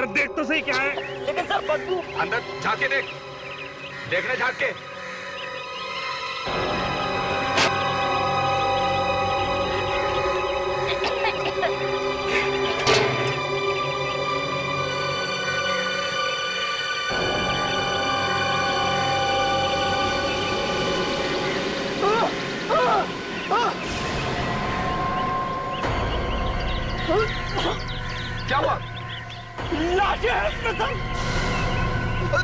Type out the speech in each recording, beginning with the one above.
अरे देख तो सही क्या है। लेकिन सर बदबू। अंदर झांक के देख, देखने झांक के। क्या हुआ? लाशें हैं उसमें सर।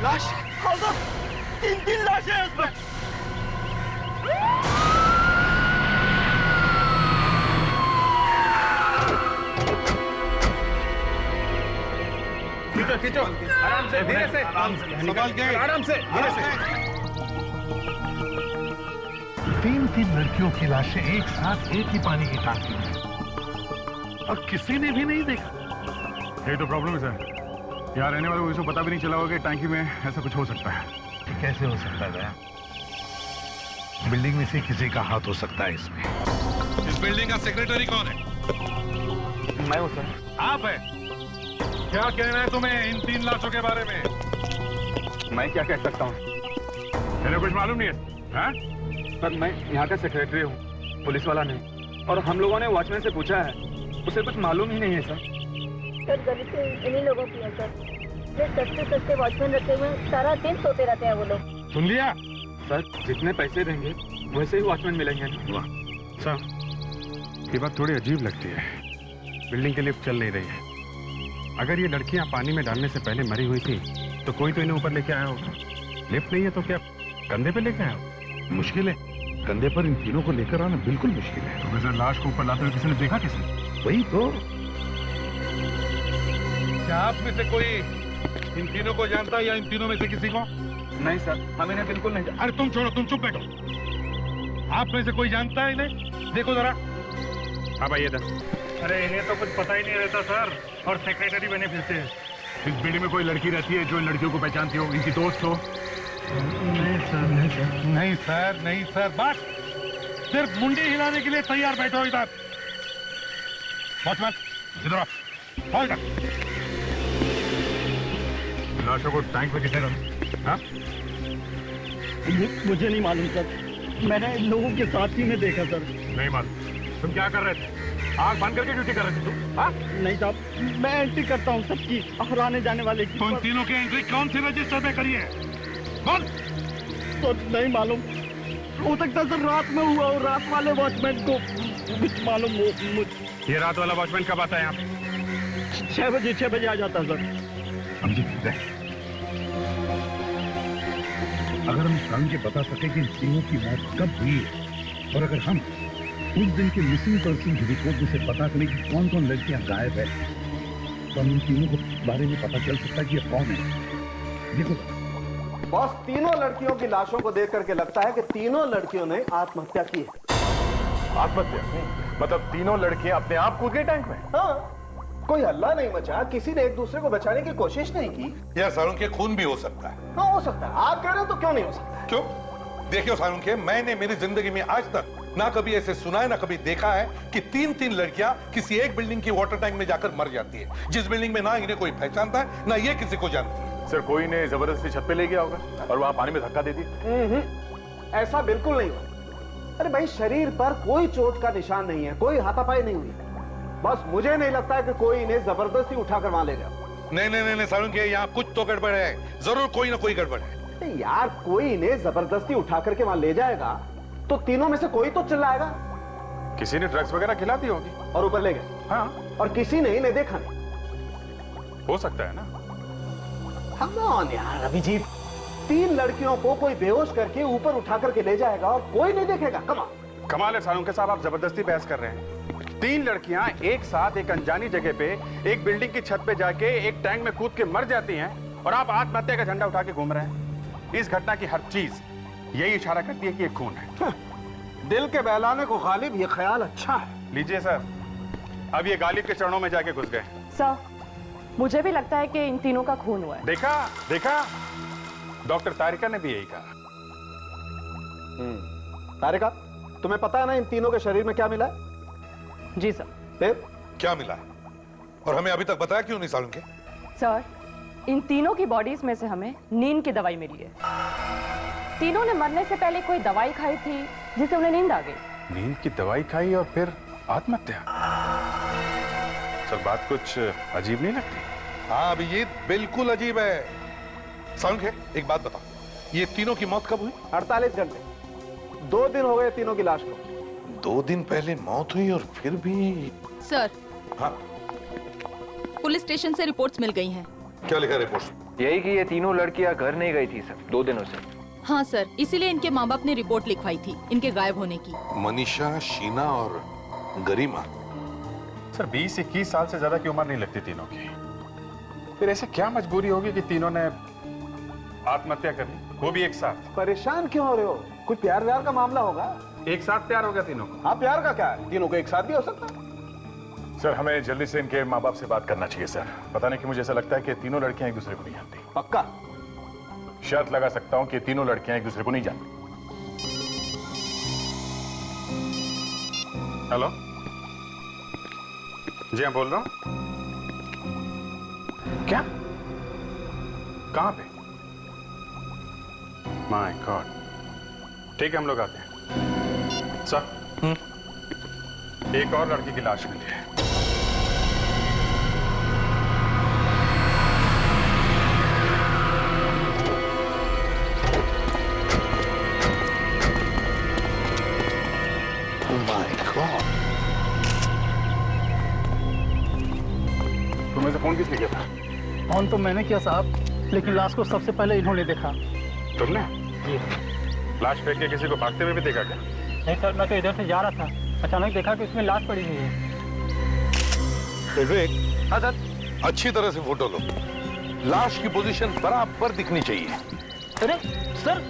लाश? हाँ सर, 3 लाशें हैं उसमें। खींचो खींचो, आराम से, धीरे से, संभाल के, आराम से, धीरे से। 3 लड़कियों की लाशें एक साथ एक ही पानी की टांकी में और किसी ने भी नहीं देखा। ये तो प्रॉब्लम है सर। यहाँ रहने वालों को इसको पता भी नहीं चला होगा कि टैंकी में ऐसा कुछ हो सकता है। ये कैसे हो सकता है भैया? बिल्डिंग में से किसी का हाथ हो सकता है इसमें। इस बिल्डिंग का सेक्रेटरी कौन है? मैं हूँ सर। आप है? क्या कहना है तुम्हें इन 3 लाशों के बारे में? मैं क्या कह सकता हूँ? तेरे कुछ मालूम नहीं है? हाँ? पर मैं यहाँ का सेक्रेटरी हूँ, पुलिस वाला नहीं। और हम लोगों ने वॉचमैन से पूछा है, उसे कुछ मालूम ही नहीं है सर। सर गलती इन्हीं लोगों की है सर। जो सस्ते सस्ते वॉचमैन रखे हुए सारा दिन सोते रहते हैं वो लोग। सुन लिया? सर जितने पैसे देंगे वैसे ही वॉचमैन मिलेंगे। सर ये बात थोड़ी अजीब लगती है। बिल्डिंग की लिफ्ट चल नहीं रही है। अगर ये लड़कियां पानी में डालने से पहले मरी हुई थी तो कोई तो इन्हें ऊपर लेके आया होगा। लिफ्ट नहीं है तो क्या कंधे पे लेके आया होगा? मुश्किल है, कंधे पर इन तीनों को लेकर आना बिल्कुल मुश्किल है। तो वैसे लाश को ऊपर लाते हुए किसी ने देखा? किसी? वही तो। क्या आप में से कोई इन तीनों को जानता है या इन तीनों में से किसी को? नहीं सर, हम इन्हें बिल्कुल नहीं। अरे तुम छोड़ो, तुम चुप बैठो। आप में से कोई जानता है इन्हें? देखो जरा। हाँ भाई इधर। अरे इन्हें तो कुछ पता ही नहीं रहता सर, और सेक्रेटरी बने फिरते हैं। इस बिल्डिंग में कोई लड़की रहती है जो इन लड़कियों को पहचानती हो, इनकी दोस्त हो? नहीं सर, नहीं सर, नहीं सर, बस सिर्फ मुंडी हिलाने के लिए तैयार बैठो इधर। वॉचमैन इधर आओ, इधर। लाशों को टैंक में किसने डाला? हाँ? मुझे नहीं मालूम सर, मैंने इन लोगों के साथ ही में देखा सर। नहीं मालूम? तुम क्या कर रहे थे? आग बंद करके ड्यूटी कर रहे थे तुम? हाँ? नहीं साहब, मैं एंट्री करता हूँ सबकी और आने जाने वाले की। तो इन तीनों की एंट्री कौन सी रजिस्टर में करी है? बोल। तो नहीं मालूम, हो सकता सर रात में हुआ और रात वाले वॉचमैन को कुछ मालूम हो। ये रात वाला वॉचमैन कब आता है यहाँ? 6 बजे आ जाता सर। हम जी अगर हम जान के बता सके कि इन तीनों की मौत कब हुई है, और अगर हम उस दिन के मिसिंग पर्सन की रिपोर्ट में से पता करें कि कौन कौन लड़कियां गायब है, तो हम इन तीनों के बारे में पता चल सकता है कि ये कौन है। देखो बॉस, तीनों लड़कियों की लाशों को देख करके लगता है कि तीनों लड़कियों ने आत्महत्या की है। आत्महत्या? मतलब तीनों लड़कियां अपने आप कूद गई टैंक में? हाँ, कोई हल्ला नहीं मचा, किसी ने एक दूसरे को बचाने की कोशिश नहीं की। यार सारुण के खून भी हो सकता है। हाँ हो सकता है, आप कह रहे हो तो क्यों नहीं हो सकता? क्यों? देखियो सारुण के, मैंने मेरी जिंदगी में आज तक ना कभी ऐसे सुना है ना कभी देखा है कि 3 लड़कियां किसी एक बिल्डिंग की वाटर टैंक में जाकर मर जाती है, जिस बिल्डिंग में ना इन्हें कोई पहचानता है ना ये किसी को जानती है। सर कोई ने जबरदस्ती छत पे ले गया होगा और वहां पानी में धक्का दे दिया। ऐसा बिल्कुल नहीं हुआ। अरे भाई, शरीर पर कोई चोट का निशान नहीं है, कोई हाथापाई नहीं हुई। बस मुझे नहीं लगता है कि कोई इन्हें जबरदस्ती उठाकर वहां ले गया। नहीं सारुण के, यहाँ कुछ तो गड़बड़ है, जरूर कोई ना कोई गड़बड़ है। यार कोई इन्हें जबरदस्ती उठा करके वहां ले जाएगा तो तीनों में से कोई तो चिल्लाएगा। किसी ने ड्रग्स वगैरह खिला दी होगी और ऊपर ले गए। हाँ, और किसी ने इन्हें देखा नहीं। हो सकता है ना। कम ऑन यार अभिजीत, 3 लड़कियों को कोई बेहोश करके ऊपर उठा करके ले जाएगा और कोई नहीं देखेगा? कमाल है सारुण के साहब, आप जबरदस्ती बहस कर रहे हैं। 3 लड़कियां एक साथ एक अनजानी जगह पे एक बिल्डिंग की छत पे जाके एक टैंक में कूद के मर जाती हैं और आप आत्महत्या का झंडा उठा के घूम रहे हैं। इस घटना की हर चीज यही इशारा करती है कि ये खून है। दिल के बहलाने को गालिब ये ख्याल अच्छा है। लीजिए सर, अब ये गालिब के चरणों में जाके घुस गए। सर, मुझे भी लगता है कि इन तीनों का खून हुआ है। देखा डॉक्टर तारिका ने भी यही कहा। तारिका, तुम्हें पता है ना इन तीनों के शरीर में क्या मिला है? जी सर। फिर क्या मिला है और हमें अभी तक बताया क्यों नहीं सारुण के? सर, इन तीनों की बॉडीज में से हमें नींद की दवाई मिली है। तीनों ने मरने से पहले कोई दवाई खाई थी जिससे उन्हें नींद आ गई। नींद की दवाई खाई और फिर आत्महत्या। सर, बात कुछ अजीब नहीं लगती? हाँ अभिजीत, बिल्कुल अजीब है। सालुंखे, एक बात बताओ, ये तीनों की मौत कब हुई? 48 घंटे, 2 दिन हो गए तीनों की लाश को। 2 दिन पहले मौत हुई और फिर भी। सर, हाँ, पुलिस स्टेशन से रिपोर्ट्स मिल गई हैं। क्या लिखा रिपोर्ट? यही कि ये तीनों लड़कियां घर नहीं गई थी सर 2 दिनों से। हाँ सर, इसीलिए इनके माँ बाप ने रिपोर्ट लिखवाई थी इनके गायब होने की। मनीषा, शीना और गरिमा। सर, 20-21 साल से ज्यादा की उम्र नहीं लगती तीनों की। फिर ऐसे क्या मजबूरी होगी कि तीनों ने आत्महत्या कर ली, वो भी एक साथ? परेशान क्यों हो रहे हो? कोई प्यार व्यार का मामला होगा? एक साथ प्यार हो गया तीनों को? हाँ, प्यार का क्या है, तीनों को एक साथ भी हो सकता है। सर, हमें जल्दी से इनके माँ बाप से बात करना चाहिए सर। पता नहीं कि मुझे ऐसा लगता है कि तीनों लड़कियां एक दूसरे को नहीं जानती। पक्का? शर्त लगा सकता हूं कि तीनों लड़कियां एक दूसरे को नहीं जानती। हेलो जी, हाँ बोल रहा हूँ। क्या? कहां पे? My God. ठीक है, हम लोग आते हैं। सर, एक और लड़की की लाश मिली है। My God. तुम्हें से फोन किसने किया था? फोन तो मैंने किया साहब, लेकिन लाश को सबसे पहले इन्होंने देखा। तुमने? जी। लाश फेंक के किसी को भागते हुए भी देखा क्या? नहीं सर, मैं तो इधर से जा रहा था, अचानक देखा कि उसमें लाश पड़ी हुई है। विवेक, हाँ सर। अच्छी तरह से फोटो लो। लाश की पोजीशन बराबर दिखनी चाहिए। अरे सर,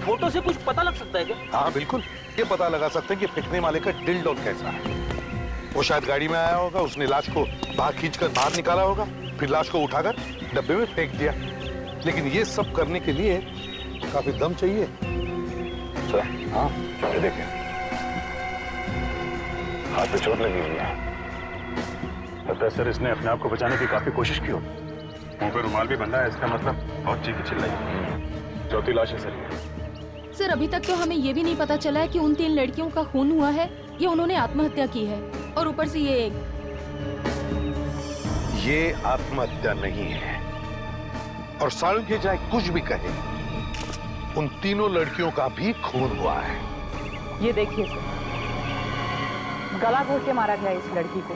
फोटो से कुछ पता लग सकता है क्या? हाँ बिल्कुल, ये पता लगा सकते हैं कि फेंकने वाले का दिल-डोल कैसा है। वो शायद गाड़ी में आया होगा, उसने लाश को बाहर खींचकर बाहर निकाला होगा, फिर लाश को उठाकर डब्बे में फेंक दिया। लेकिन ये सब करने के लिए काफी दम चाहिए। सर, हाँ ये देखें, हाथ पे चोट लगी हुई है। लगता है सर इसने अपने आप को बचाने की काफी कोशिश की हो। मुंह पे रुमाल भी बंधा है, इसका मतलब बहुत चीखी चिल्लाई। चौथी लाश है सर ये। सर, अभी तक तो हमें ये भी नहीं पता चला है कि उन 3 लड़कियों का खून हुआ है या उन्होंने आत्महत्या की है। और ऊपर से ये आत्महत्या नहीं है। और सालुंखे चाहे कुछ भी कहे, उन तीनों लड़कियों का भी खून हुआ है। ये देखिए सर, गला घोट के मारा गया इस लड़की को।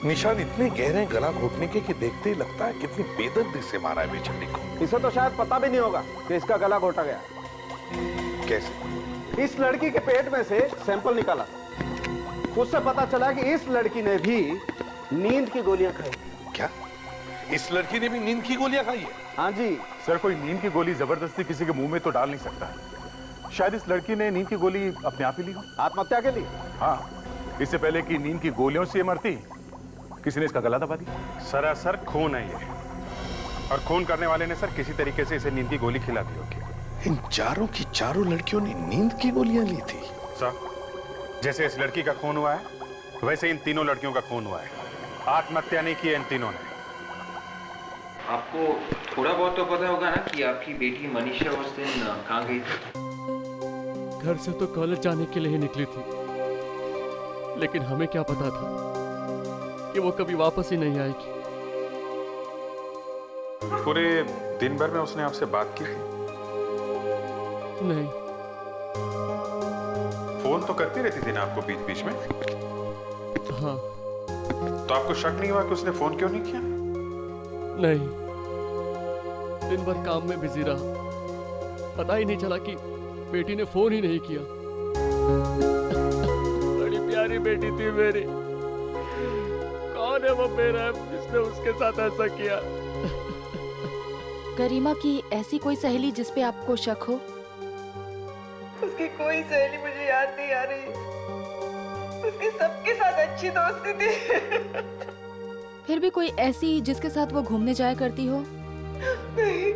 निशान इतने गहरे गला घोटने के कि देखते ही लगता है कितनी बेदर्दी से मारा है बेचारी को। इसे तो शायद पता भी नहीं होगा कि इसका गला घोटा गया। कैसे? इस लड़की के पेट में से सैंपल निकाला, उससे पता चला कि इस लड़की ने भी नींद की गोलियां खाई। क्या? इस लड़की ने भी नींद की गोलियां खाई है? हाँ जी। सर, कोई नींद की गोली जबरदस्ती किसी के मुंह में तो डाल नहीं सकता है। शायद इस लड़की ने नींद की गोली अपने आप ही ली हो। आत्महत्या के लिए? हाँ, इससे पहले कि नींद की गोलियों से ये मरती, किसी ने इसका गला दबा दिया। सरासर खून है ये, और खून करने वाले ने सर किसी तरीके से इसे नींद की गोली खिला दी होगी। इन चारों की चारों लड़कियों ने नींद की गोलियां ली थी। सर, जैसे इस लड़की का खून हुआ है, वैसे इन तीनों लड़कियों का खून हुआ है। आत्महत्या नहीं की है इन तीनों ने। आपको थोड़ा बहुत तो पता होगा ना कि आपकी बेटी मनीषा उस दिन कहाँ गई थी? घर से तो कॉलेज जाने के लिए ही निकली थी, लेकिन हमें क्या पता था कि वो कभी वापस ही नहीं आएगी। पूरे दिन भर में उसने आपसे बात की थी? नहीं। फोन तो करती रहती थी ना आपको बीच बीच में? हाँ। तो आपको शक नहीं हुआ कि उसने फोन क्यों नहीं किया? नहीं, दिन भर काम में बिजी रहा, पता ही नहीं चला कि बेटी ने फोन ही नहीं किया। बड़ी प्यारी बेटी थी मेरी। कौन है वो मेरा जिसने उसके साथ ऐसा किया? गरिमा की ऐसी कोई सहेली जिस पे आपको शक हो? उसकी कोई सहेली मुझे याद नहीं आ रही। उसकी सबके साथ अच्छी दोस्ती थी। फिर भी कोई ऐसी जिसके साथ वो घूमने जाया करती हो? नहीं,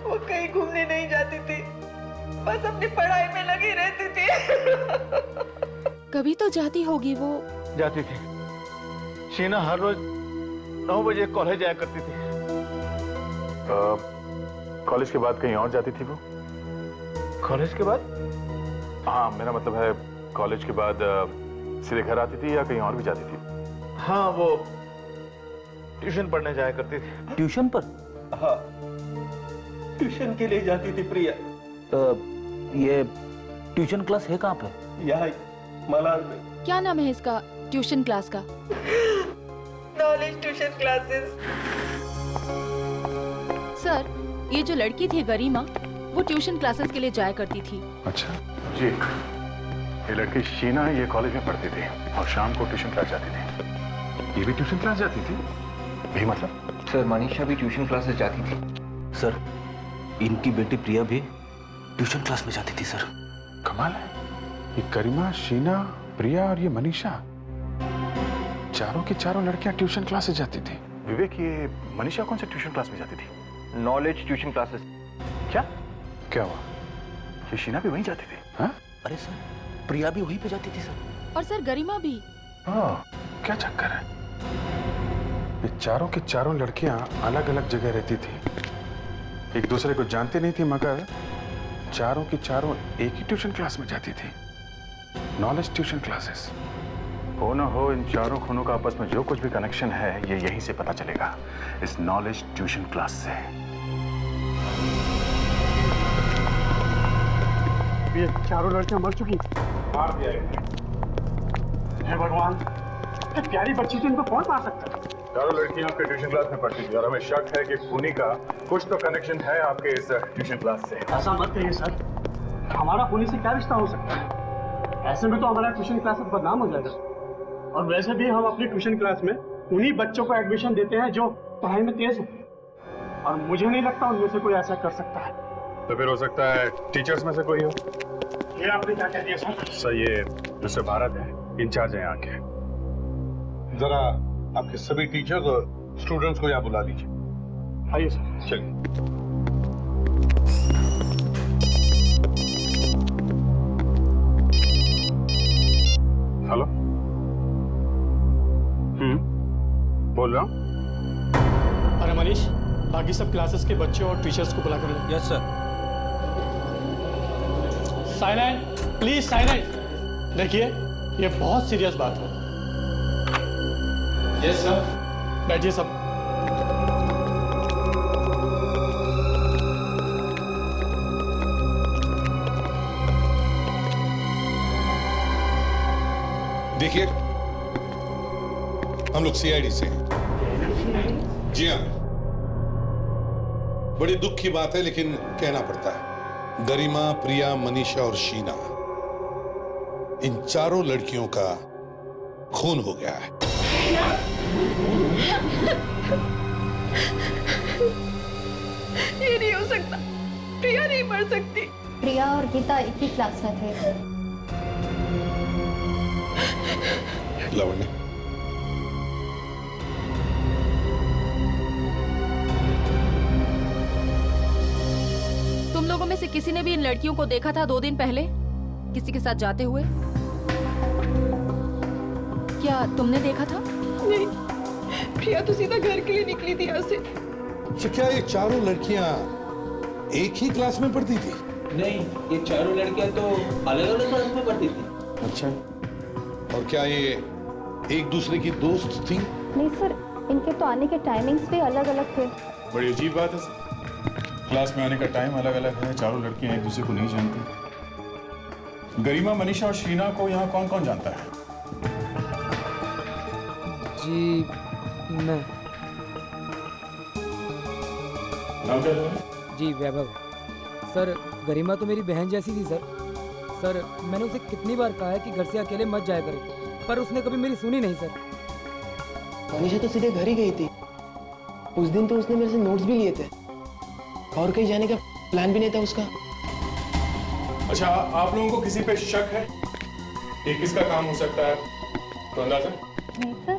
वो कहीं घूमने नहीं जाती थी, बस अपनी पढ़ाई में लगी रहती थी। कभी तो जाती होगी वो। जाती थी। शीना हर रोज 9 बजे कॉलेज जाया करती थी। कॉलेज के बाद कहीं और जाती थी वो? कॉलेज के बाद? हाँ, मेरा मतलब है कॉलेज के बाद सीधे घर आती थी या कहीं और भी जाती थी? हाँ, वो ट्यूशन पढ़ने जाया करती थी। ट्यूशन पर? हाँ, ट्यूशन के लिए जाती थी प्रिया। ये ट्यूशन क्लास है कहाँ पे? यहाँ मलाड में। क्या नाम है इसका ट्यूशन क्लास का? Knowledge tuition classes. सर, ये जो लड़की थी गरिमा, वो ट्यूशन क्लासेस के लिए जाया करती थी। अच्छा जी। ये लड़की शीना ये कॉलेज में पढ़ती थी और शाम को ट्यूशन क्लास जाती थी। ये भी ट्यूशन क्लास जाती थी? यही मतलब? सर मनीषा भी ट्यूशन क्लासेस जाती थी। सर, इनकी बेटी प्रिया भी ट्यूशन क्लास में जाती थी सर। कमाल है, ये गरिमा, शीना, प्रिया और ये मनीषा, चारों की चारों लड़कियां ट्यूशन क्लासेस जाती थी। विवेक, ये मनीषा कौन से ट्यूशन क्लास में जाती थी? Knowledge tuition classes. क्या क्या हुआ? ये शीना भी वहीं जाती थी? हाँ? अरे सर, प्रिया भी वहीं पे जाती थी सर। और सर गरिमा भी। क्या चक्कर है? ये चारों की चारों लड़कियां अलग अलग जगह रहती थी, एक दूसरे को जानती नहीं थी, मगर चारों की चारों एक ही ट्यूशन क्लास में जाती थी, नॉलेज ट्यूशन क्लासेस। हो ना हो, इन चारों खूनों का आपस में जो कुछ भी कनेक्शन है ये यहीं से पता चलेगा, इस नॉलेज ट्यूशन क्लास से। ये चारों लड़कियां मर चुकी। मार दिया हे भगवान, इतनी प्यारी बच्ची थी, इनको कौन मार सकता है? चारों लड़कियां आपके ट्यूशन क्लास में पढ़ती थी और हमें शक है कि खूनी का कुछ तो कनेक्शन है आपके इस ट्यूशन क्लास से। ऐसा मत कहिए सर, हमारा खूनी से क्या रिश्ता हो सकता है? ऐसे में तो हमारा ट्यूशन क्लास बदनाम हो जाएगा। और वैसे भी हम अपनी ट्यूशन क्लास में उन्हीं बच्चों को एडमिशन देते हैं जो पढ़ाई में तेज होते हैं, और मुझे नहीं लगता उनमें से कोई ऐसा कर सकता है। तो फिर हो सकता है टीचर्स में से कोई हो। ये आपने क्या कह दिया सर? सर, ये मिस्टर भारत है, इंचार्ज है यहाँ के। जरा आपके सभी टीचर्स और स्टूडेंट्स को यहाँ बुला लीजिए। आइए सर। चलिए। हेलो। बोल रहा हूँ। अरे मनीष, बाकी सब क्लासेस के बच्चे और टीचर्स को बुला कर लो। Yes sir. Silent please, silent. देखिए, ये बहुत सीरियस बात है। Yes sir. बैठिए सब। देखिए, हम लोग सीआईडी से हैं। जी हाँ, बड़ी दुख की बात है लेकिन कहना पड़ता है। गरिमा, प्रिया, मनीषा और शीना, इन चारों लड़कियों का खून हो गया है। ये नहीं हो सकता, प्रिया नहीं मर सकती। प्रिया और गीता एक ही क्लास में थे। लावण्य, तुम लोगों में से किसी ने भी इन लड़कियों को देखा था 2 दिन पहले किसी के साथ जाते हुए? क्या तुमने देखा था? नहीं, प्रिया तो सीधा घर के लिए निकली थी यहाँ से। तो क्या ये चारों लड़कियां एक ही क्लास में पढ़ती थी? नहीं, ये चारों लड़कियां तो अलग अलग क्लास में पढ़ती थी। अच्छा, और क्या ये एक दूसरे की दोस्त थी? नहीं सर, इनके तो आने के टाइमिंग्स भी अलग अलग थे। बड़ी अजीब बात है सर। क्लास में आने का टाइम अलग अलग है, चारों लड़कियां एक दूसरे को नहीं जानती। गरिमा, मनीषा और शीना को यहाँ कौन कौन जानता है? जी मैं। नाम क्या है? जी वैभव। सर, गरिमा तो मेरी बहन जैसी थी सर। सर, मैंने उसे कितनी बार कहा है कि घर से अकेले मत जाया करे, पर उसने कभी मेरी सुनी नहीं सर। मनीषा तो सीधे घर ही गई थी। उस दिन तो उसने मेरे से नोट्स भी लिए थे और कहीं जाने का प्लान भी नहीं था उसका। अच्छा, आप लोगों को किसी पे शक है? ये किसका काम हो सकता है? तो अंदाजा? नहीं सर,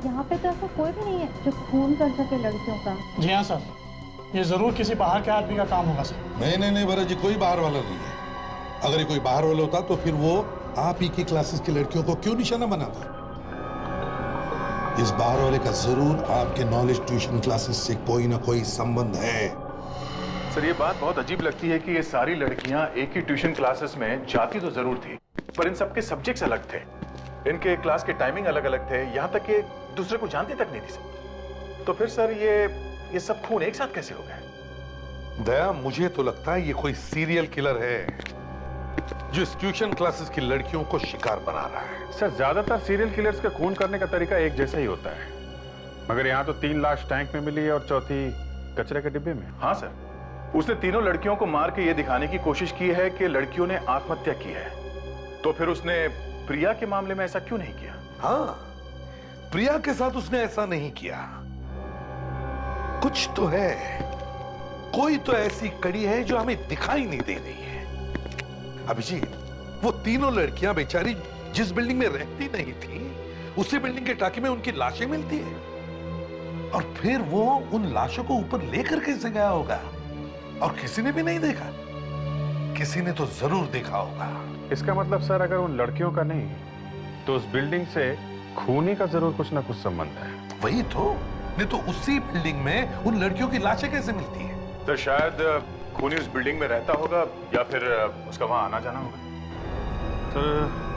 यहाँ पे तो ऐसा कोई भी नहीं है जो खून कर सके लड़कियों का। जी हाँ सर, ये जरूर किसी बाहर के आदमी का काम होगा सर। नहीं भरत जी, कोई बाहर वाला नहीं है। अगर ये कोई बाहर वाला होता तो फिर वो आप ही की क्लासेस की लड़कियों को क्यों निशाना बनाता? इस बार वाले का जरूर आपके नॉलेज ट्यूशन क्लासेस से कोई ना कोई संबंध है। सर ये बात बहुत अजीब लगती है कि ये सारी लड़कियां एक ही ट्यूशन क्लासेस में जाती तो जरूर थी, पर इन सबके सब्जेक्ट्स अलग थे, इनके क्लास के टाइमिंग अलग अलग थे, यहां तक कि दूसरे को जानती तक नहीं थी सर। तो फिर सर ये सब खून एक साथ कैसे हो गए? दया, मुझे तो लगता है ये कोई सीरियल किलर है जो इस ट्यूशन क्लासेस की लड़कियों को शिकार बना रहा है। सर ज्यादातर सीरियल किलर्स का खून करने का तरीका एक जैसा ही होता है, मगर यहाँ तो 3 लाश टैंक में मिली और चौथी कचरे के डिब्बे में। हाँ सर, उसने तीनों लड़कियों को मार के ये दिखाने की कोशिश की है कि लड़कियों ने आत्महत्या की है। तो फिर उसने प्रिया के मामले में ऐसा क्यों नहीं किया? हाँ, प्रिया के साथ उसने ऐसा नहीं किया। कुछ तो है, कोई तो ऐसी कड़ी है जो हमें दिखाई नहीं दे रही है। अभिजीत, वो तीनों लड़कियां बेचारी जिस बिल्डिंग में रहती नहीं थी, उसी बिल्डिंग के टाकी में उनकी लाशें मिलती है, और फिर वो उन लाशों को ऊपर लेकर कैसे गया होगा? और किसी ने भी नहीं देखा? किसी ने तो जरूर देखा होगा। इसका मतलब सर अगर उन लड़कियों का नहीं तो उस बिल्डिंग से खूनी का जरूर कुछ ना कुछ संबंध है। वही तो, नहीं तो उसी बिल्डिंग में उन लड़कियों की लाशें कैसे मिलती है? तो शायद खूनी उस बिल्डिंग में रहता होगा या फिर उसका वहां आना जाना होगा। सर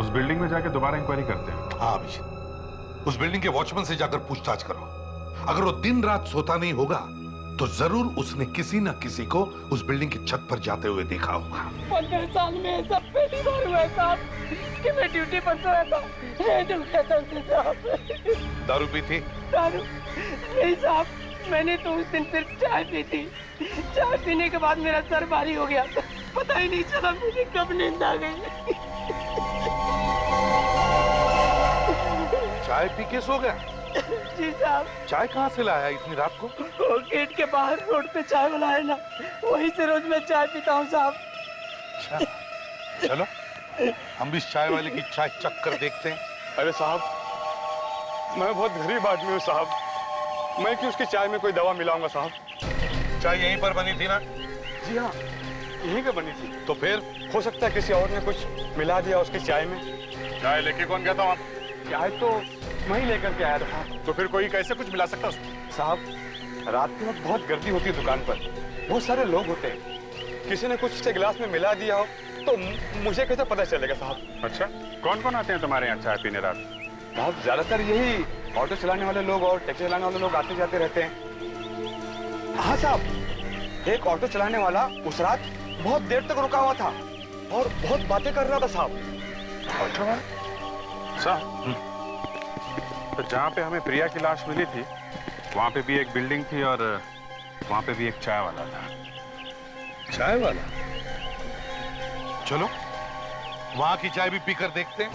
उस बिल्डिंग में जाके दोबारा इंक्वायरी करते हैं। हाँ अभिजीत, उस बिल्डिंग के वॉचमैन से जाकर पूछताछ करो। अगर वो दिन रात सोता नहीं होगा तो जरूर उसने किसी ना किसी को उस बिल्डिंग की छत पर जाते हुए देखा होगा। 15 साल में ऐसा पहली बार हुआ है साहब कि मैं ड्यूटी पर सोया था, दारू पी थी? दारू नहीं साहब, मैंने तो उस दिन सिर्फ चाय पी थी। चाय पीने के बाद मेरा सर भारी हो गया, पता ही नहीं चला मुझे कब नींद आ गई। चाय पी के सो गया? जी साहब। चाय कहाँ से लाया इतनी रात को? वो गेट के बाहर रोड पे चाय वाला है ना, वहीं से रोज मैं चाय पीता हूँ साहब। अच्छा, चलो हम भी इस चाय वाले की चाय चख कर देखते हैं। अरे साहब, मैं बहुत गरीब आदमी हूँ साहब, मैं क्यों उसकी चाय में कोई दवा मिलाऊंगा साहब? चाय यहीं पर बनी थी ना? जी हाँ, यहीं पे बनी थी। तो फिर हो सकता है किसी और ने कुछ मिला दिया उसकी चाय में। चाय लेके कौन गया था वहाँ? चाय तो मैं ही लेकर के आया था। तो फिर कोई कैसे कुछ मिला सकता उसको? साहब, रात के वक्त बहुत गर्दी होती है दुकान पर, बहुत सारे लोग होते हैं, किसी ने कुछ से गिलास में मिला दिया हो तो मुझे कैसे पता चलेगा साहब? अच्छा, कौन कौन आते हैं तुम्हारे यहाँ चाय पीने रात? साहब ज्यादातर यही ऑटो चलाने वाले लोग और टैक्सी चलाने वाले लोग आते जाते रहते हैं। हाँ साहब, एक ऑटो चलाने वाला उस रात बहुत देर तक रुका हुआ था और बहुत बातें कर रहा था साहब। ऑटो वाला? साहब, तो जहाँ पे हमें प्रिया की लाश मिली थी वहाँ पे भी एक बिल्डिंग थी और वहाँ पे भी एक चाय वाला था। चाय वाला? चलो वहां की चाय भी पीकर देखते हैं।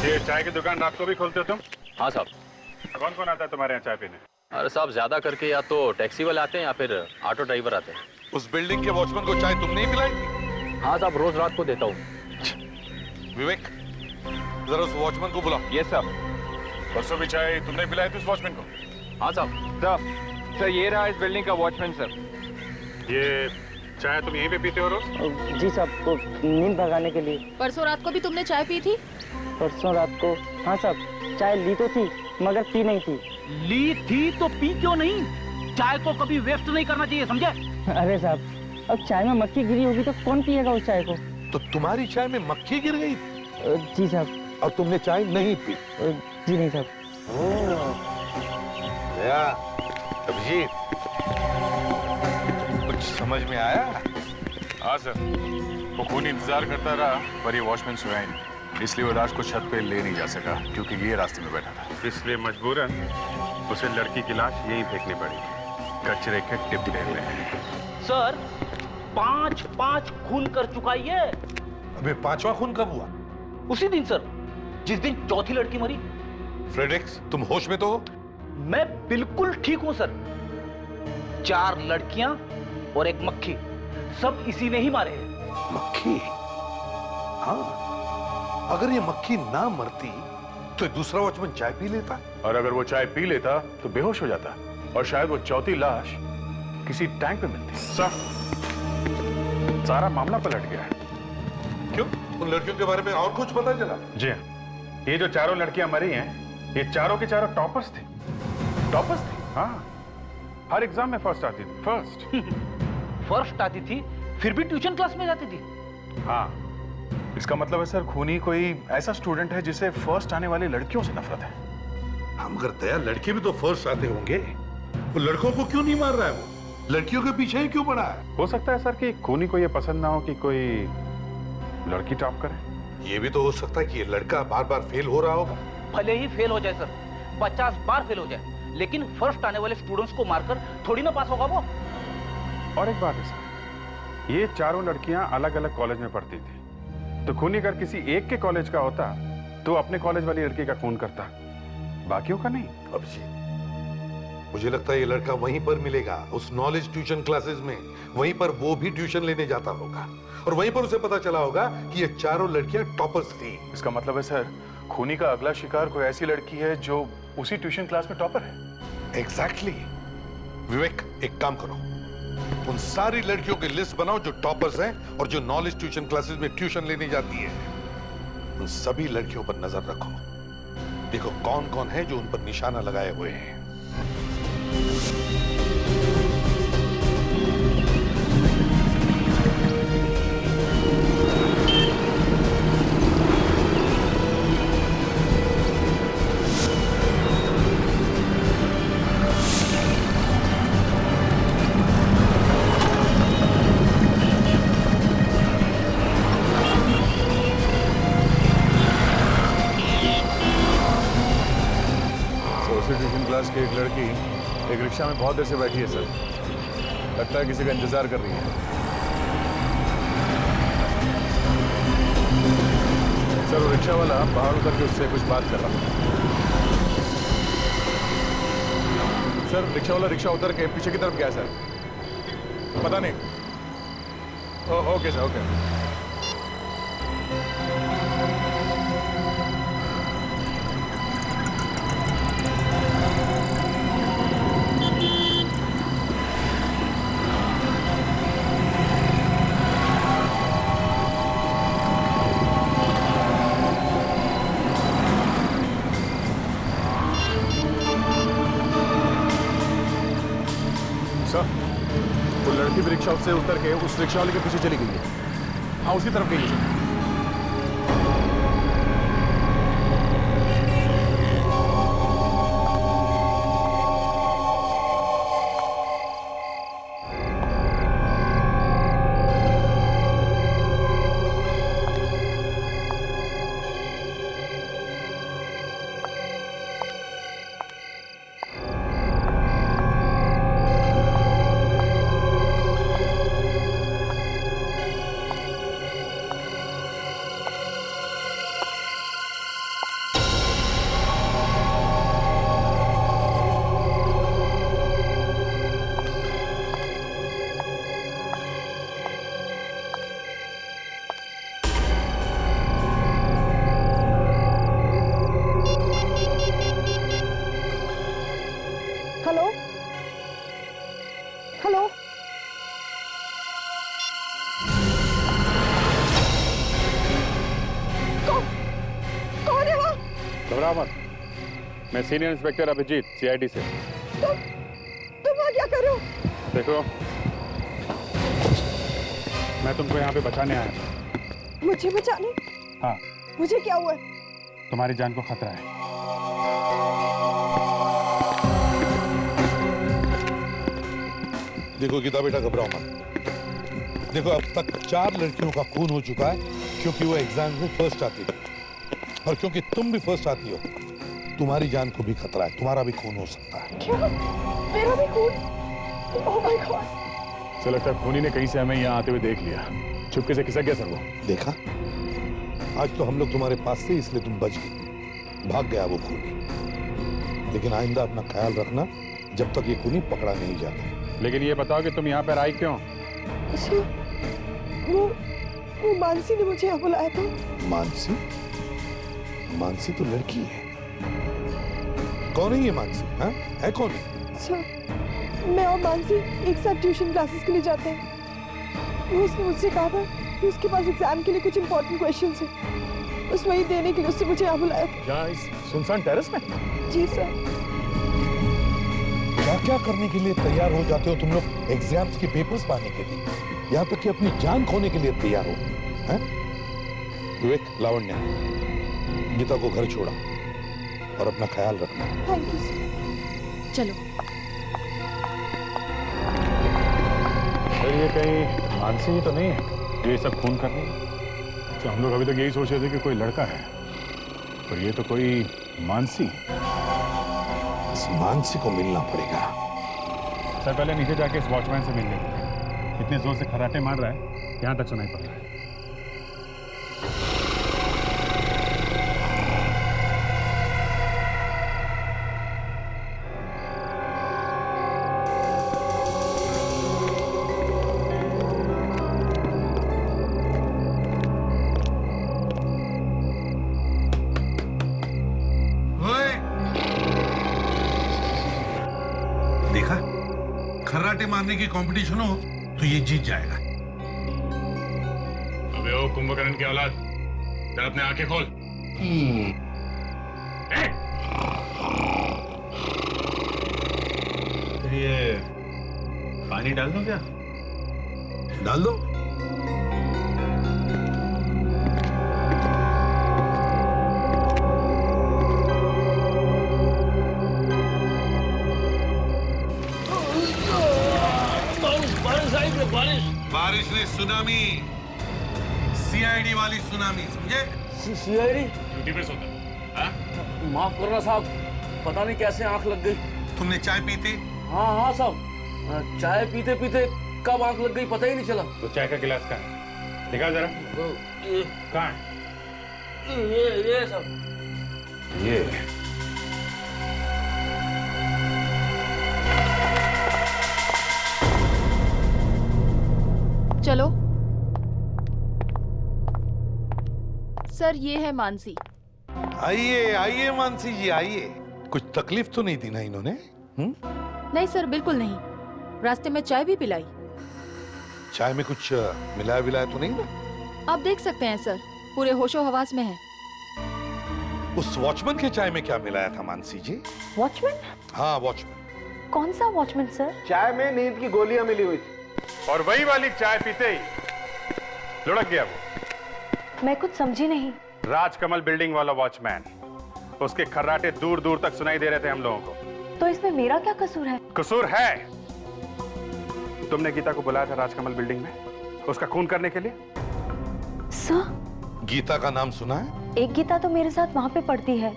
ये चाय की दुकान रात को भी खोलते हो तुम? हाँ साहब। कौन कौन आता है तुम्हारे यहाँ चाय पीने? अरे साहब, ज्यादा करके या तो टैक्सी वाले आते हैं या फिर ऑटो ड्राइवर आते हैं। उस बिल्डिंग के वॉचमैन को चाय तुमने ही पिलाई थी? हाँ साहब, रोज रात को देता हूँ। विवेक, जरा उस वॉचमैन को बुलाओ। यस साहब। परसों भी चाय तुमने पिलाई थी उस वॉचमैन को? हाँ साहब। सर ये रहा इस बिल्डिंग का वॉचमैन सर। ये चाय तुम यहीं पे पीते हो रोज? जी साहब, तो नींद भगाने के लिए। परसों रात को भी तुमने चाय पी थी? परसों रात को हाँ साहब, चाय ली तो थी मगर पी नहीं थी। ली थी तो पी क्यों नहीं? चाय को कभी वेस्ट नहीं करना चाहिए, समझे? अरे साहब, अब चाय में मक्खी गिरी होगी तो कौन पिएगा उस चाय को? तो तुम्हारी चाय में मक्खी गिर गई? जी साहब। और तुमने चाय नहीं पी? जी नहीं साहब। अभिजीत, कुछ समझ में आया? हाँ सर, वो खून इंतजार करता रहा पर ये वॉचमैन सोया ही नहीं, इसलिए वो लाश को छत पे ले नहीं जा सका क्योंकि ये रास्ते में बैठा था, इसलिए मजबूरन उसे लड़की की लाश यहीं फेंकनी पड़ी कचरे के डिब्बे में। सर 5 खून कर चुका ये। अबे 5वां खून कब हुआ? उसी दिन सर, जिस दिन चौथी लड़की मरी। फ्रेडरिक्स, तुम होश में तो हो? मैं बिल्कुल ठीक हूं सर। 4 लड़कियां और एक मक्खी, सब इसी ने ही मारे हैं। मक्खी? हाँ, अगर ये मक्खी ना मरती तो दूसरा वॉचमैन चाय पी लेता, और अगर वो चाय पी लेता तो बेहोश हो जाता और शायद वो चौथी लाश किसी टैंक में मिलती। सारा मामला पलट गया है। क्यों? उन लड़कियों के बारे में और कुछ पता चला? जी हाँ, ये जो चारों लड़कियां मरी हैं, ये चारों के चारों टॉपर्स थे। टॉपर्स थे? हाँ, हर एग्जाम में फर्स्ट आती थी। फर्स्ट आती थी, फिर भी ट्यूशन क्लास में जाती थी। हाँ, इसका मतलब है सर, खूनी कोई ऐसा स्टूडेंट है जिसे फर्स्ट आने वाली लड़कियों से नफरत है। हम मगर दया, लड़के भी तो फर्स्ट आते होंगे, वो लड़कों को क्यों नहीं मार रहा है? वो लड़कियों के पीछे ही क्यों पड़ा है? हो सकता है सर कि खूनी को ये पसंद ना हो कि कोई लड़की टॉप करे। ये भी तो हो सकता है कि ये लड़का बार बार फेल हो रहा होगा। भले ही फेल हो जाए सर, 50 बार फेल हो जाए, लेकिन फर्स्ट आने वाले स्टूडेंट्स को मारकर थोड़ी ना पास होगा वो। और एक बात है सर, ये चारों लड़कियां अलग अलग कॉलेज में पढ़ती थी, तो खूनी अगर किसी एक के कॉलेज का होता तो अपने कॉलेज वाली लड़की का खून करता, बाकियों का नहीं। अभिजीत, मुझे लगता है ये लड़का वहीं पर मिलेगा, उस नॉलेज ट्यूशन क्लासेस में। वहीं पर वो भी ट्यूशन लेने जाता होगा और वहीं पर उसे पता चला होगा कि ये चारों लड़कियां टॉपर्स थी। इसका मतलब है सर, खूनी का अगला शिकार कोई ऐसी लड़की है जो उसी ट्यूशन क्लास में टॉपर है। एग्जैक्टली। विवेक, एक काम करो, उन सारी लड़कियों की लिस्ट बनाओ जो टॉपर्स हैं और जो नॉलेज ट्यूशन क्लासेस में ट्यूशन लेने जाती है। उन सभी लड़कियों पर नजर रखो, देखो कौन कौन है जो उन पर निशाना लगाए हुए हैं। ट्यूशन क्लास की एक लड़की एक रिक्शा में बहुत देर से बैठी है सर, लगता है किसी का इंतजार कर रही है। सर, वो रिक्शा वाला बाहर उतर के उससे कुछ बात कर रहा है। सर, रिक्शा वाला रिक्शा उतर के पीछे की तरफ गया सर, पता नहीं। Okay sir, okay. वो लड़की भी रिक्शा से उतर के उस रिक्शा वाले के पीछे चली गई है। हाँ, उसी तरफ गई है। घबराओ मत, मैं सीनियर इंस्पेक्टर अभिजीत, सीआईडी से। तुम वहाँ क्या कर रहे हो? देखो, मैं तुमको यहाँ पे बचाने आया था। मुझे बचाने? हाँ। मुझे क्या हुआ? तुम्हारी जान को खतरा है। देखो गीता बेटा, घबराओ मत। देखो, अब तक 4 लड़कियों का खून हो चुका है क्योंकि वो एग्जाम में फर्स्ट आती थी, और क्योंकि तुम भी फर्स्ट आती हो, तुम्हारी जान को भी खतरा है, तुम्हारा भी खून हो सकता है। क्या? मेरा भी खून? Oh my God! सर, लगता है खूनी ने कहीं से हमें यहाँ आते हुए देख लिया, चुपके से खिसक गया सर वो। देखा, आज तो हम लोग तुम्हारे पास थे इसलिए तुम बच गई, भाग गया वो खूनी। लेकिन आइंदा अपना ख्याल रखना जब तक ये खूनी पकड़ा नहीं जाता। लेकिन ये बताओ कि तुम यहाँ पर आई क्यों? वो मानसी ने मुझे यहाँ बुलाया था। मानसी? मानसी तो लड़की है। कौन है ये मानसी? हाँ? है कौन? सर, मैं और मानसी एक साथ ट्यूशन क्लासेस के लिए जाते हैं। वो उसने मुझसे कहा था कि उसके पास एग्जाम के लिए कुछ इंपॉर्टेंट क्वेश्चंस हैं, बस वही देने के लिए उसने मुझे यहाँ बुलाया था। क्या इस सुनसान टेरेस में? जी सर। क्या क्या करने के लिए तैयार हो जाते हो तुम लोग एग्जाम्स के पेपर्स पाने के लिए, यहाँ तक कि अपनी जान खोने के लिए तैयार हो, हैं? विवेक, लावण्य, गीता को घर छोड़ा और अपना ख्याल रखना। Thank you sir. चलो। सर ये कहीं मानसी ही तो नहीं है जो ये सब खून कर रही है? तो हम लोग अभी तक यही सोच रहे थे कि कोई लड़का है, पर ये तो कोई मानसी है। इस मानसी को मिलना पड़ेगा। सर पहले नीचे जाके इस वॉचमैन से मिल लेते हैं। इतने जोर से खर्राटे मार रहा है, यहाँ तक सुनाई पड़ रहा है। देखा, खर्राटे मारने की कंपटीशन हो तो ये जीत जाएगा। अबे ओ कुंभकर्ण की औलाद, जरा अपने आंखें खोल। फिर ये पानी डाल दो क्या? डाल दो। बारिश ने सुनामी, सीआईडी वाली सुनामी, समझे? सीआईडी? ड्यूटी पे सोता है? माफ करना साहब, पता नहीं कैसे आंख लग गई। तुमने चाय पी थी? हाँ साहब, चाय पीते पीते कब आंख लग गई पता ही नहीं चला। तो चाय का गिलास कहाँ है? दिखा जरा। कहाँ है? ये सब। ये चलो। सर ये है मानसी। आइए आइए मानसी जी आइए। कुछ तकलीफ तो नहीं दी ना इन्होंने? नहीं सर बिल्कुल नहीं, रास्ते में चाय भी पिलाई। चाय में कुछ मिलाया विलाया तो नहीं ना? आप देख सकते हैं सर, पूरे होशो हवास में है। उस वॉचमैन के चाय में क्या मिलाया था मानसी जी? वॉचमैन? हाँ वॉचमैन। कौन सा वॉचमैन सर? चाय में नींद की गोलियां मिली हुई थी और वही वाली चाय पीते ही लुढ़क गया वो। मैं कुछ समझी नहीं। राजकमल बिल्डिंग वाला वॉचमैन, उसके खर्राटे दूर दूर तक सुनाई दे रहे थे हम लोगों को। तो इसमें मेरा क्या कसूर है? कसूर है। तुमने गीता को बुलाया था राजकमल बिल्डिंग में उसका खून करने के लिए। सर गीता का नाम सुना है? एक गीता तो मेरे साथ वहाँ पे पढ़ती है,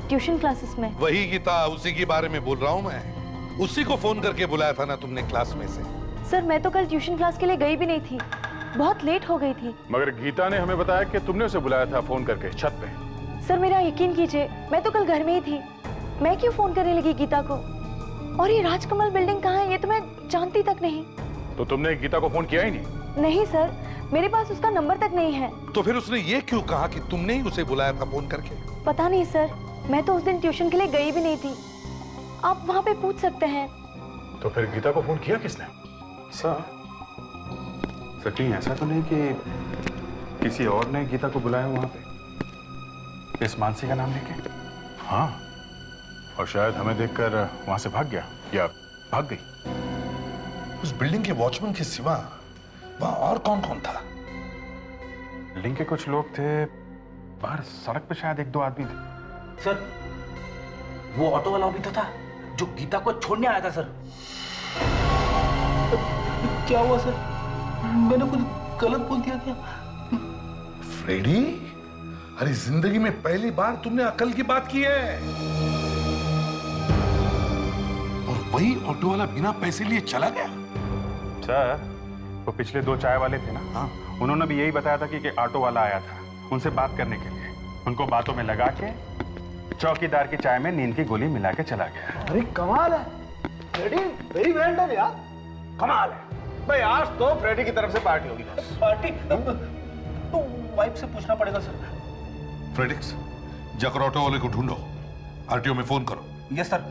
ट्यूशन क्लासेस में। वही गीता, उसी के बारे में बोल रहा हूँ मैं। उसी को फोन करके बुलाया था ना तुमने क्लास में से? सर मैं तो कल ट्यूशन क्लास के लिए गई भी नहीं थी, बहुत लेट हो गई थी। मगर गीता ने हमें बताया कि तुमने उसे बुलाया था फोन करके छत पे। सर मेरा यकीन कीजिए, मैं तो कल घर में ही थी, मैं क्यों फोन करने लगी गीता को? और ये राजकमल बिल्डिंग कहाँ है ये तो मैं जानती तक नहीं। तो तुमने गीता को फोन किया ही नहीं? नहीं सर, मेरे पास उसका नंबर तक नहीं है। तो फिर उसने ये क्यों कहा कि तुमने ही उसे बुलाया था फोन करके? पता नहीं सर, मैं तो उस दिन ट्यूशन के लिए गई भी नहीं थी, आप वहाँ पे पूछ सकते हैं। तो फिर गीता को फोन किया किसने? सर कहीं ऐसा तो नहीं कि किसी और ने गीता को बुलाया वहां पे इस मानसी का नाम लेके? हाँ, और शायद हमें देखकर वहां से भाग गया या भाग गई। उस बिल्डिंग के वॉचमैन के सिवा वहां और कौन कौन था? बिल्डिंग के कुछ लोग थे, बाहर सड़क पे शायद 1-2 आदमी थे। सर वो ऑटो वाला भी तो था जो गीता को छोड़ने आया था। सर क्या हुआ सर? मैंने कुछ गलत बोल दिया क्या? फ्रेडी, अरे जिंदगी में पहली बार तुमने अकल की बात की है। और वही ऑटो वाला बिना पैसे लिए चला गया? सर वो पिछले 2 चाय वाले थे ना, हाँ, उन्होंने भी यही बताया था कि ऑटो वाला आया था उनसे बात करने के लिए। उनको बातों में लगा के चौकीदार की चाय में नींद की गोली मिला के चला गया। अरे कमाल है फ्रेडी, वेरी वेल डन यार, कमाल है भाई। आज तो फ्रेडी की तरफ से पार्टी होगी। पार्टी तो वाइफ से पूछना पड़ेगा सर। फ्रेडिक्स, जाकर ऑटो वाले को ढूंढो, आरटीओ में फोन करो। Yes sir.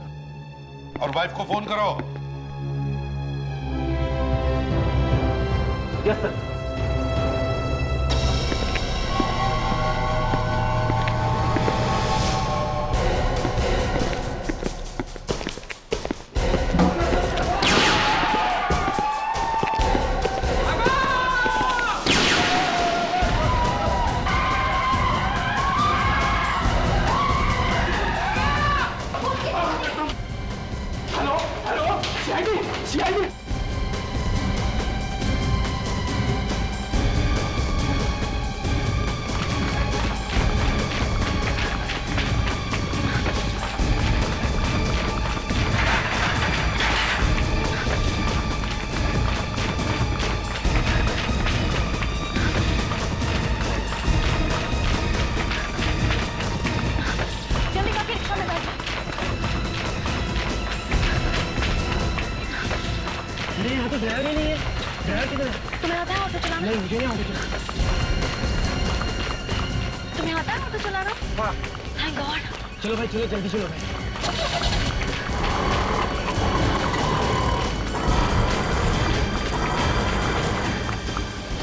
और वाइफ को फोन करो। Yes sir. Hello hello CID CID जल्दी जाके रिक्शा में बैठ। अरे यहाँ तो ड्राइवर ही नहीं है। ड्राइवर किधर है? तुम्हें आता है ऑटो चलाना? नहीं, मुझे नहीं ऑटो चलाना। तुम्हें आता है ऑटो चलाना? हाँ। Thank God. चलो भाई, चलो जल्दी चलो भाई।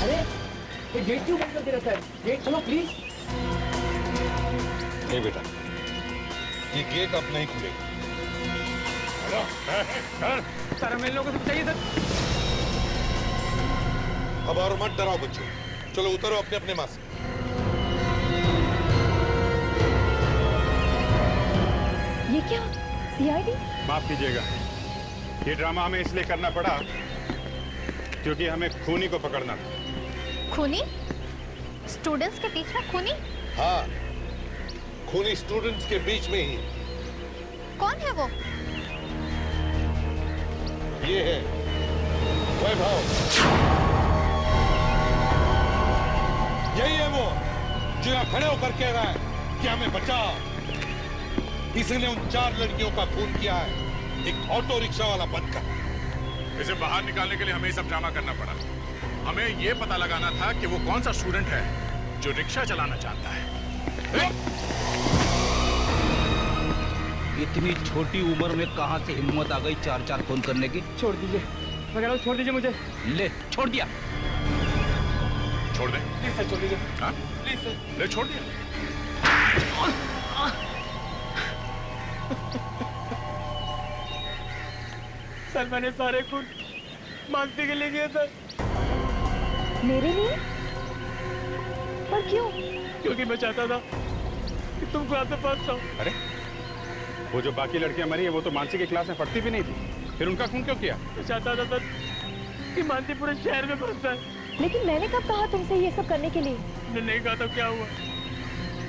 अरे ये गेट क्यों बंद करके रखा है? गेट खोलो प्लीज। नहीं बेटा, ये गेट अब नहीं खुलेगा। सर हमें इन लोगों से चाहिए सर। अब और मत डराओ बच्चों, चलो उतरो अपने अपने माँ से। ये क्या? सीआईडी? माफ कीजिएगा, ये ड्रामा हमें इसलिए करना पड़ा क्योंकि हमें खूनी को पकड़ना था। खूनी? स्टूडेंट्स के बीच में खूनी? हाँ, खूनी स्टूडेंट्स के बीच में ही। कौन है वो? ये है वैभव। यही है वो जो यहाँ खड़े होकर कह रहा है कि हमें बचाओ। इसने उन 4 लड़कियों का खून किया है, एक ऑटो रिक्शा वाला बनकर। इसे बाहर निकालने के लिए हमें ये सब ड्रामा करना पड़ा। हमें ये पता लगाना था कि वो कौन सा स्टूडेंट है जो रिक्शा चलाना चाहता है। इतनी छोटी उम्र में कहां से हिम्मत आ गई 4-4 खून करने की? छोड़ दीजिए, मैं कह रहा हूँ छोड़ दीजिए मुझे। ले छोड़ दिया। छोड़ दे। प्लीज सर छोड़ दीजिए। हाँ? Please sir. ले छोड़ दिया। सर मैंने सारे खून मानसी के लिए किए सर। मेरे लिए? पर क्यों? क्योंकि मैं चाहता था कि तुमको यहाँ से फंस जाओ। अरे वो जो बाकी लड़कियां मरी है वो तो मानसी की क्लास में पढ़ती भी नहीं थी, फिर उनका खून क्यों किया? मैं चाहता था सर कि मानसी पूरे शहर में फंस जाए। लेकिन मैंने कब कहा तुमसे ये सब करने के लिए? तुमने नहीं कहा तो क्या हुआ?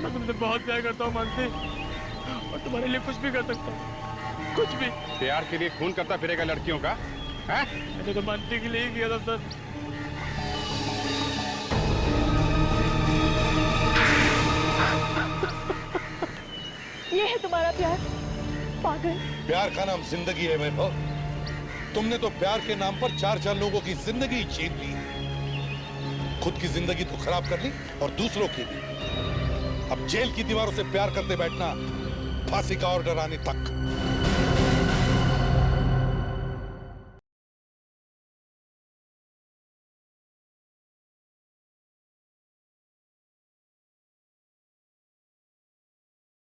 मैं तुमसे बहुत प्यार करता हूँ मानसी, और तुम्हारे लिए कुछ भी कर सकता हूँ, कुछ भी। प्यार के लिए खून करता फिरेगा लड़कियों का? हैं? मैंने तो मानसी के लिए ही किया था सर। ये है तुम्हारा प्यार? पागल। प्यार का नाम जिंदगी है वैभव। तुमने तो प्यार के नाम पर 4-4 लोगों की जिंदगी छीन ली। खुद की जिंदगी तो खराब कर ली और दूसरों की भी। अब जेल की दीवारों से प्यार करते बैठना, फांसी का ऑर्डर आने तक।